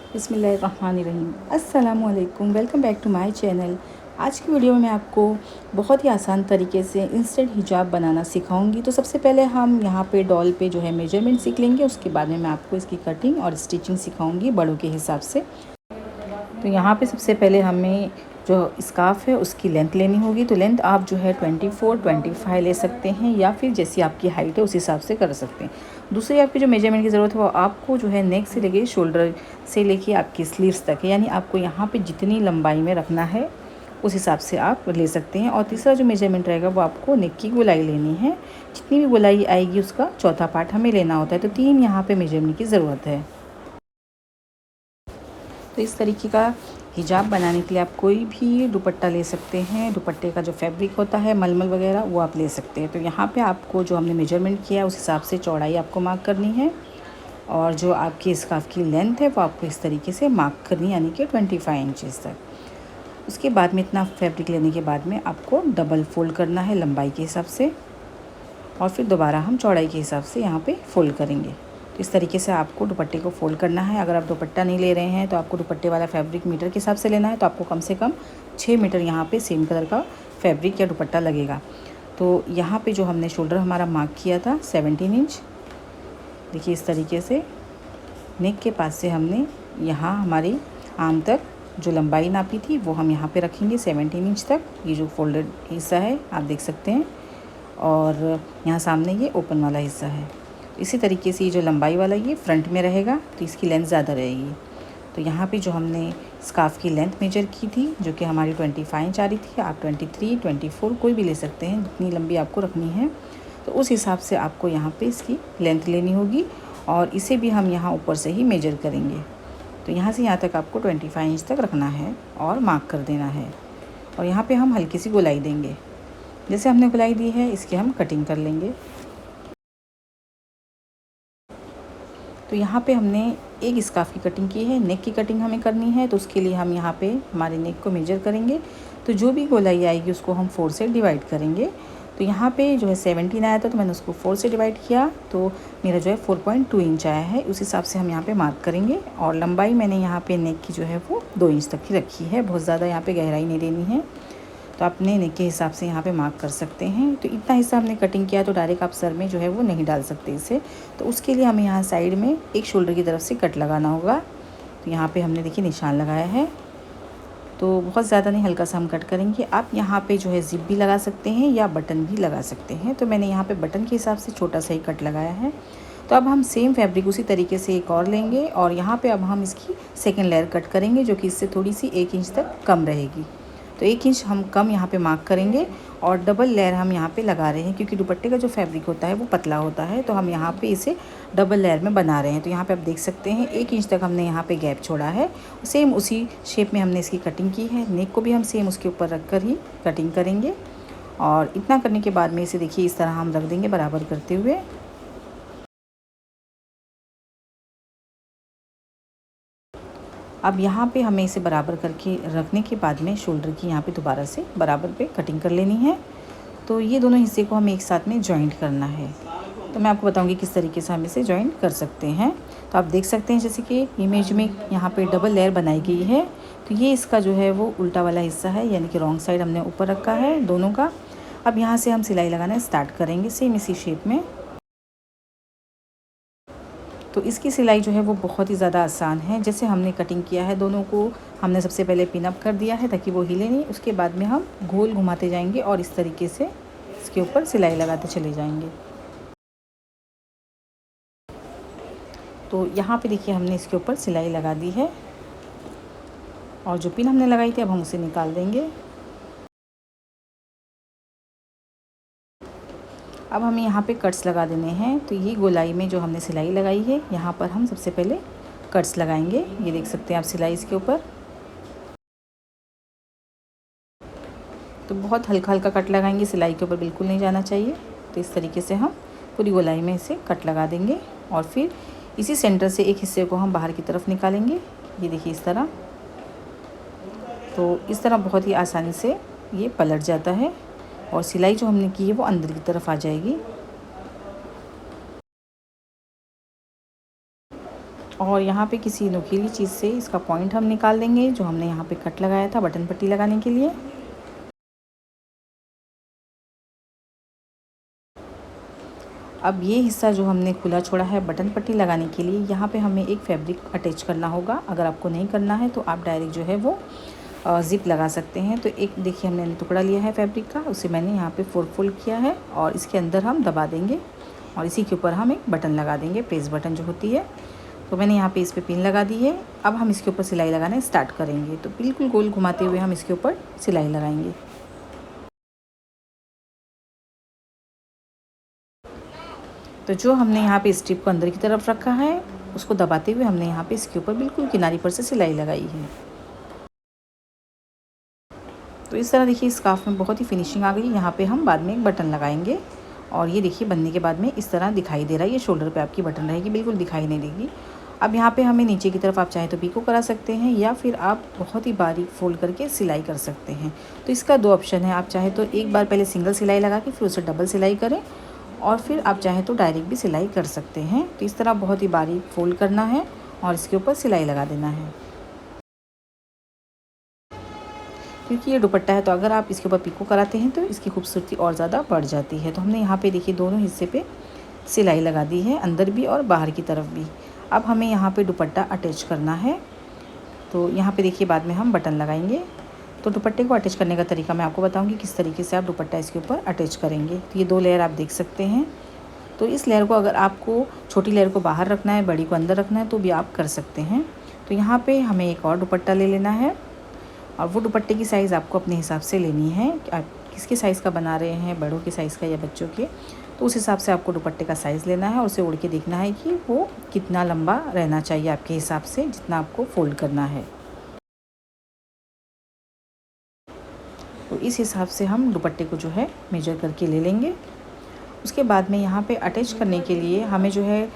बिस्मिल्लाहिर्रहमानिर्रहीम। अस्सलामुअलैकुम, welcome back to my channel. आज की वीडियो में मैं आपको बहुत ही आसान तरीके से इंस्टेंट हिजाब बनाना सिखाऊंगी। तो सबसे पहले हम यहाँ पे डॉल पे जो है मेजरमेंट सीख लेंगे, उसके बाद में मैं आपको इसकी कटिंग और स्टिचिंग सिखाऊंगी बड़ों के हिसाब से। तो यहाँ पे सबसे पहले हमें जो स्कार्फ़ है उसकी लेंथ लेनी होगी। तो लेंथ आप जो है 24-25 ले सकते हैं, या फिर जैसी आपकी हाइट है उस हिसाब से कर सकते हैं। दूसरी आपकी जो मेजरमेंट की ज़रूरत है वो आपको जो है नेक से लेके शोल्डर से लेके आपकी स्लीव्स तक है, यानी आपको यहाँ पे जितनी लंबाई में रखना है उस हिसाब से आप ले सकते हैं। और तीसरा जो मेजरमेंट रहेगा वो आपको नेक की गोलाई लेनी है। जितनी भी गोलाई आएगी उसका चौथा पार्ट हमें लेना होता है। तो 3 यहाँ पे मेजरमेंट की ज़रूरत है। तो इस तरीके का हिजाब बनाने के लिए आप कोई भी दुपट्टा ले सकते हैं। दुपट्टे का जो फैब्रिक होता है मलमल वगैरह वो आप ले सकते हैं। तो यहाँ पे आपको जो हमने मेजरमेंट किया है उस हिसाब से चौड़ाई आपको मार्क करनी है, और जो आपकी स्कार्फ़ की लेंथ है वो आपको इस तरीके से मार्क करनी है, यानी कि 25 इंचज़ तक। उसके बाद में इतना फैब्रिक लेने के बाद में आपको डबल फ़ोल्ड करना है लंबाई के हिसाब से, और फिर दोबारा हम चौड़ाई के हिसाब से यहाँ पे फ़ोल्ड करेंगे। तो इस तरीके से आपको दुपट्टे को फ़ोल्ड करना है। अगर आप दुपट्टा नहीं ले रहे हैं तो आपको दुपट्टे वाला फैब्रिक मीटर के हिसाब से लेना है। तो आपको कम से कम 6 मीटर यहाँ पे सेम कलर का फैब्रिक या दुपट्टा लगेगा। तो यहाँ पे जो हमने शोल्डर हमारा मार्क किया था 17 इंच, देखिए इस तरीके से नेक के पास से हमने यहाँ हमारी आर्म तक जो लंबाई नापी थी वो हम यहाँ पे रखेंगे 17 इंच तक। ये जो फोल्डेड हिस्सा है आप देख सकते हैं, और यहाँ सामने ये ओपन वाला हिस्सा है। इसी तरीके से ये जो लंबाई वाला ये फ्रंट में रहेगा, तो इसकी लेंथ ज़्यादा रहेगी। तो यहाँ पे जो हमने स्कार्फ़ की लेंथ मेजर की थी जो कि हमारी 25 इंच आ रही थी, आप 23, 24 कोई भी ले सकते हैं, जितनी लंबी आपको रखनी है। तो उस हिसाब से आपको यहाँ पे इसकी लेंथ लेनी होगी, और इसे भी हम यहाँ ऊपर से ही मेजर करेंगे। तो यहाँ से यहाँ तक आपको 25 इंच तक रखना है और मार्क कर देना है। और यहाँ पे हम हल्की सी गोलाई देंगे। जैसे हमने गोलाई दी है इसकी हम कटिंग कर लेंगे। तो यहाँ पे हमने एक स्कार्फ़ की कटिंग की है, नेक की कटिंग हमें करनी है। तो उसके लिए हम यहाँ पे हमारे नेक को मेजर करेंगे। तो जो भी गोलाई आएगी उसको हम 4 से डिवाइड करेंगे। तो यहाँ पे जो है 17 आया था, तो मैंने उसको 4 से डिवाइड किया, तो मेरा जो है 4.2 इंच आया है। उस हिसाब से हम यहाँ पे मार्क करेंगे। और लंबाई मैंने यहाँ पे नेक की जो है वो 2 इंच तक की रखी है, बहुत ज़्यादा यहाँ पे गहराई नहीं देनी है। तो अपने नेक के हिसाब से यहाँ पे मार्क कर सकते हैं। तो इतना हिस्सा हमने कटिंग किया, तो डायरेक्ट आप सर में जो है वो नहीं डाल सकते इसे। तो उसके लिए हमें यहाँ साइड में एक शोल्डर की तरफ से कट लगाना होगा। तो यहाँ पे हमने देखिए निशान लगाया है। तो बहुत ज़्यादा नहीं, हल्का सा हम कट करेंगे। आप यहाँ पे जो है ज़िप भी लगा सकते हैं या बटन भी लगा सकते हैं। तो मैंने यहाँ पे बटन के हिसाब से छोटा सा ही कट लगाया है। तो अब हम सेम फैब्रिक उसी तरीके से एक और लेंगे, और यहाँ पे अब हम इसकी सेकेंड लेयर कट करेंगे, जो कि इससे थोड़ी सी 1 इंच तक कम रहेगी। तो 1 इंच हम कम यहाँ पे मार्क करेंगे, और डबल लेयर हम यहाँ पे लगा रहे हैं, क्योंकि दुपट्टे का जो फैब्रिक होता है वो पतला होता है। तो हम यहाँ पे इसे डबल लेयर में बना रहे हैं। तो यहाँ पे आप देख सकते हैं 1 इंच तक हमने यहाँ पे गैप छोड़ा है। सेम उसी शेप में हमने इसकी कटिंग की है। नेक को भी हम सेम उसके ऊपर रख कर ही कटिंग करेंगे। और इतना करने के बाद में इसे देखिए इस तरह हम रख देंगे बराबर करते हुए। अब यहाँ पे हमें इसे बराबर करके रखने के बाद में शोल्डर की यहाँ पे दोबारा से बराबर पे कटिंग कर लेनी है। तो ये दोनों हिस्से को हमें एक साथ में जॉइंट करना है। तो मैं आपको बताऊंगी किस तरीके से हम इसे जॉइंट कर सकते हैं। तो आप देख सकते हैं जैसे कि इमेज में यहाँ पे डबल लेयर बनाई गई है। तो ये इसका जो है वो उल्टा वाला हिस्सा है, यानी कि रॉन्ग साइड हमने ऊपर रखा है दोनों का। अब यहाँ से हम सिलाई लगाना स्टार्ट करेंगे सेम इसी शेप में। तो इसकी सिलाई जो है वो बहुत ही ज़्यादा आसान है। जैसे हमने कटिंग किया है दोनों को, हमने सबसे पहले पिन अप कर दिया है ताकि वो हिले नहीं। उसके बाद में हम गोल घुमाते जाएंगे और इस तरीके से इसके ऊपर सिलाई लगाते चले जाएंगे। तो यहाँ पे देखिए हमने इसके ऊपर सिलाई लगा दी है, और जो पिन हमने लगाई थी अब हम उसे निकाल देंगे। अब हमें यहाँ पे कट्स लगा देने हैं। तो ये गोलाई में जो हमने सिलाई लगाई है यहाँ पर हम सबसे पहले कट्स लगाएंगे। ये देख सकते हैं आप सिलाई इसके ऊपर। तो बहुत हल्का हल्का कट लगाएंगे, सिलाई के ऊपर बिल्कुल नहीं जाना चाहिए। तो इस तरीके से हम पूरी गोलाई में इसे कट लगा देंगे, और फिर इसी सेंटर से एक हिस्से को हम बाहर की तरफ निकालेंगे। ये देखिए इस तरह। तो इस तरह बहुत ही आसानी से ये पलट जाता है, और सिलाई जो हमने की है वो अंदर की तरफ आ जाएगी। और यहाँ पे किसी नुकीली चीज़ से इसका पॉइंट हम निकाल देंगे, जो हमने यहाँ पे कट लगाया था बटन पट्टी लगाने के लिए। अब ये हिस्सा जो हमने खुला छोड़ा है बटन पट्टी लगाने के लिए, यहाँ पे हमें एक फैब्रिक अटैच करना होगा। अगर आपको नहीं करना है तो आप डायरेक्ट जो है वो ज़िप लगा सकते हैं। तो एक देखिए हमने टुकड़ा लिया है फैब्रिक का, उसे मैंने यहाँ पे 4 फोल्ड किया है और इसके अंदर हम दबा देंगे और इसी के ऊपर हम एक बटन लगा देंगे, प्रेस बटन जो होती है। तो मैंने यहाँ पे इस पर पिन लगा दी है। अब हम इसके ऊपर सिलाई लगाना स्टार्ट करेंगे। तो बिल्कुल गोल घुमाते हुए हम इसके ऊपर सिलाई लगाएंगे। तो जो हमने यहाँ पे स्ट्रिप को अंदर की तरफ रखा है, उसको दबाते हुए हमने यहाँ पे इसके ऊपर बिल्कुल किनारी पर से सिलाई लगाई है। तो इस तरह देखिए स्कार्फ में बहुत ही फिनिशिंग आ गई। यहाँ पे हम बाद में एक बटन लगाएंगे और ये देखिए बनने के बाद में इस तरह दिखाई दे रहा है। ये शोल्डर पे आपकी बटन रहेगी, बिल्कुल दिखाई नहीं देगी। अब यहाँ पे हमें नीचे की तरफ आप चाहे तो पीको करा सकते हैं या फिर आप बहुत ही बारीक फोल्ड करके सिलाई कर सकते हैं। तो इसका 2 ऑप्शन है। आप चाहे तो एक बार पहले सिंगल सिलाई लगा के फिर उसे डबल सिलाई करें और फिर आप चाहे तो डायरेक्ट भी सिलाई कर सकते हैं। तो इस तरह बहुत ही बारीक फोल्ड करना है और इसके ऊपर सिलाई लगा देना है। क्योंकि ये दुपट्टा है तो अगर आप इसके ऊपर पिको कराते हैं तो इसकी खूबसूरती और ज़्यादा बढ़ जाती है। तो हमने यहाँ पे देखिए दोनों हिस्से पे सिलाई लगा दी है, अंदर भी और बाहर की तरफ भी। अब हमें यहाँ पे दुपट्टा अटैच करना है। तो यहाँ पे देखिए बाद में हम बटन लगाएंगे। तो दुपट्टे को अटैच करने का तरीका मैं आपको बताऊँगी किस तरीके से आप दुपट्टा इसके ऊपर अटैच करेंगे। तो ये 2 लेयर आप देख सकते हैं। तो इस लेयर को अगर आपको छोटी लेयर को बाहर रखना है, बड़ी को अंदर रखना है तो भी आप कर सकते हैं। तो यहाँ पे हमें एक और दुपट्टा ले लेना है और वो दुपट्टे की साइज़ आपको अपने हिसाब से लेनी है कि आप किसके साइज़ का बना रहे हैं, बड़ों के साइज़ का या बच्चों के। तो उस हिसाब से आपको दुपट्टे का साइज़ लेना है और उसे ओढ़ के देखना है कि वो कितना लंबा रहना चाहिए आपके हिसाब से, जितना आपको फ़ोल्ड करना है। तो इस हिसाब से हम दुपट्टे को जो है मेजर करके ले लेंगे। उसके बाद में यहाँ पे अटैच करने के लिए हमें जो है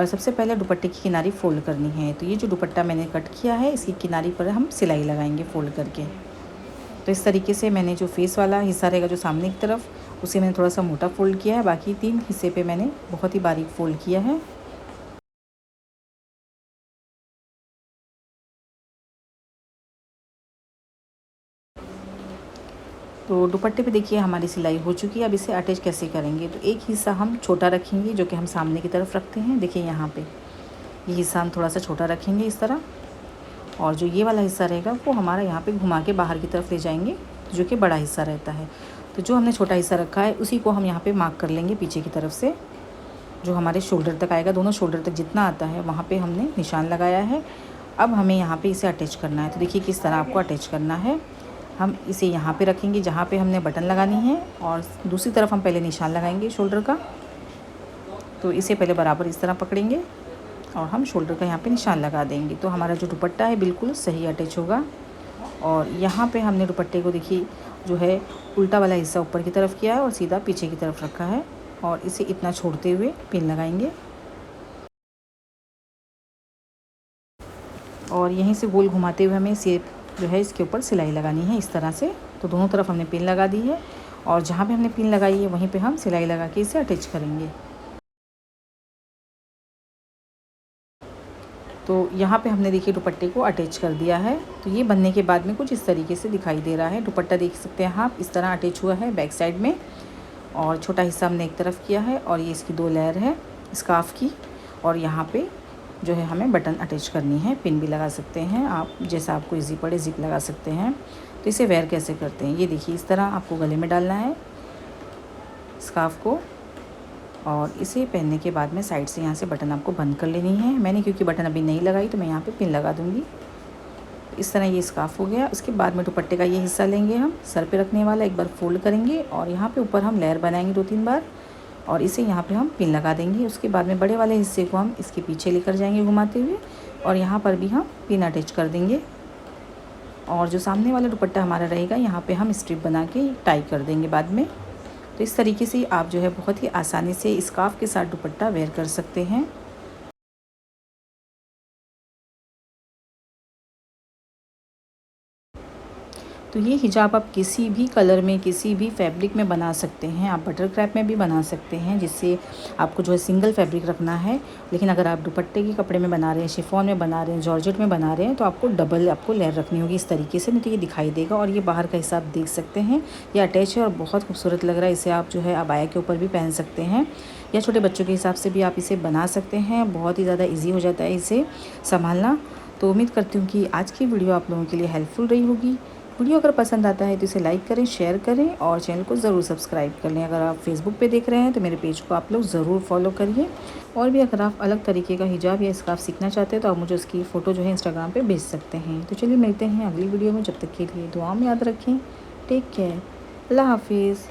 सबसे पहले दुपट्टे की किनारी फ़ोल्ड करनी है। तो ये जो दुपट्टा मैंने कट किया है इसकी किनारी पर हम सिलाई लगाएंगे फ़ोल्ड करके। तो इस तरीके से मैंने जो फेस वाला हिस्सा रहेगा जो सामने की तरफ, उसे मैंने थोड़ा सा मोटा फ़ोल्ड किया है, बाकी 3 हिस्से पे मैंने बहुत ही बारीक फ़ोल्ड किया है। तो दुपट्टे पे देखिए हमारी सिलाई हो चुकी है। अब इसे अटैच कैसे करेंगे, तो एक हिस्सा हम छोटा रखेंगे जो कि हम सामने की तरफ रखते हैं। देखिए यहाँ पे ये हिस्सा हम थोड़ा सा छोटा रखेंगे इस तरह, और जो ये वाला हिस्सा रहेगा वो हमारा यहाँ पे घुमा के बाहर की तरफ ले जाएंगे, जो कि बड़ा हिस्सा रहता है। तो जो हमने छोटा हिस्सा रखा है उसी को हम यहाँ पे मार्क कर लेंगे पीछे की तरफ से, जो हमारे शोल्डर तक आएगा। दोनों शोल्डर तक जितना आता है वहाँ पे हमने निशान लगाया है। अब हमें यहाँ पे इसे अटैच करना है। तो देखिए किस तरह आपको अटैच करना है। हम इसे यहाँ पे रखेंगे जहाँ पे हमने बटन लगानी है और दूसरी तरफ हम पहले निशान लगाएंगे शोल्डर का। तो इसे पहले बराबर इस तरह पकड़ेंगे और हम शोल्डर का यहाँ पे निशान लगा देंगे। तो हमारा जो दुपट्टा है बिल्कुल सही अटैच होगा। और यहाँ पे हमने दुपट्टे को देखिए जो है उल्टा वाला हिस्सा ऊपर की तरफ किया है और सीधा पीछे की तरफ रखा है और इसे इतना छोड़ते हुए पिन लगाएंगे और यहीं से गोल घुमाते हुए हमें शेप जो है इसके ऊपर सिलाई लगानी है इस तरह से। तो दोनों तरफ हमने पिन लगा दी है और जहाँ पे हमने पिन लगाई है वहीं पे हम सिलाई लगा के इसे अटैच करेंगे। तो यहाँ पे हमने देखिए दुपट्टे को अटैच कर दिया है। तो ये बनने के बाद में कुछ इस तरीके से दिखाई दे रहा है। दुपट्टा देख सकते हैं आप, इस तरह अटैच हुआ है बैक साइड में और छोटा हिस्सा हमने एक तरफ किया है और ये इसकी 2 लेयर है स्कार्फ की। और यहाँ पे जो है हमें बटन अटैच करनी है, पिन भी लगा सकते हैं आप, जैसा आपको ईजी पड़े ज़िप लगा सकते हैं। तो इसे वेयर कैसे करते हैं, ये देखिए इस तरह आपको गले में डालना है स्कार्फ को और इसे पहनने के बाद में साइड से यहाँ से बटन आपको बंद कर लेनी है। मैंने क्योंकि बटन अभी नहीं लगाई तो मैं यहाँ पे पिन लगा दूँगी। इस तरह ये स्कार्फ हो गया। उसके बाद में दुपट्टे का ये हिस्सा लेंगे हम सर पे रखने वाला, एक बार फोल्ड करेंगे और यहाँ पे ऊपर हम लेयर बनाएंगे 2-3 बार और इसे यहाँ पे हम पिन लगा देंगे। उसके बाद में बड़े वाले हिस्से को हम इसके पीछे लेकर जाएंगे घुमाते हुए और यहाँ पर भी हम पिन अटैच कर देंगे और जो सामने वाला दुपट्टा हमारा रहेगा यहाँ पे हम स्ट्रिप बना के टाई कर देंगे बाद में। तो इस तरीके से आप जो है बहुत ही आसानी से स्कार्फ के साथ दुपट्टा वेयर कर सकते हैं। तो ये हिजाब आप किसी भी कलर में, किसी भी फैब्रिक में बना सकते हैं। आप बटर क्रैप में भी बना सकते हैं, जिससे आपको जो है सिंगल फैब्रिक रखना है। लेकिन अगर आप दुपट्टे के कपड़े में बना रहे हैं, शिफॉन में बना रहे हैं, जॉर्जेट में बना रहे हैं, तो आपको डबल लेयर रखनी होगी इस तरीके से, नहीं तो ये दिखाई देगा। और ये बाहर का हिसाब देख सकते हैं, ये अटैच है और बहुत खूबसूरत लग रहा है। इसे आप जो है अबाया के ऊपर भी पहन सकते हैं, या छोटे बच्चों के हिसाब से भी आप इसे बना सकते हैं। बहुत ही ज़्यादा ईजी हो जाता है इसे संभालना। तो उम्मीद करती हूँ कि आज की वीडियो आप लोगों के लिए हेल्पफुल रही होगी। वीडियो अगर पसंद आता है तो इसे लाइक करें, शेयर करें और चैनल को ज़रूर सब्सक्राइब कर लें। अगर आप फेसबुक पे देख रहे हैं तो मेरे पेज को आप लोग ज़रूर फॉलो करिए। और भी अगर आप अलग तरीके का हिजाब या स्कार्फ सीखना चाहते हैं तो आप मुझे उसकी फ़ोटो जो है इंस्टाग्राम पे भेज सकते हैं। तो चलिए मिलते हैं अगली वीडियो में, जब तक के लिए दुआ में याद रखें। टेक केयर, अल्लाह हाफिज़।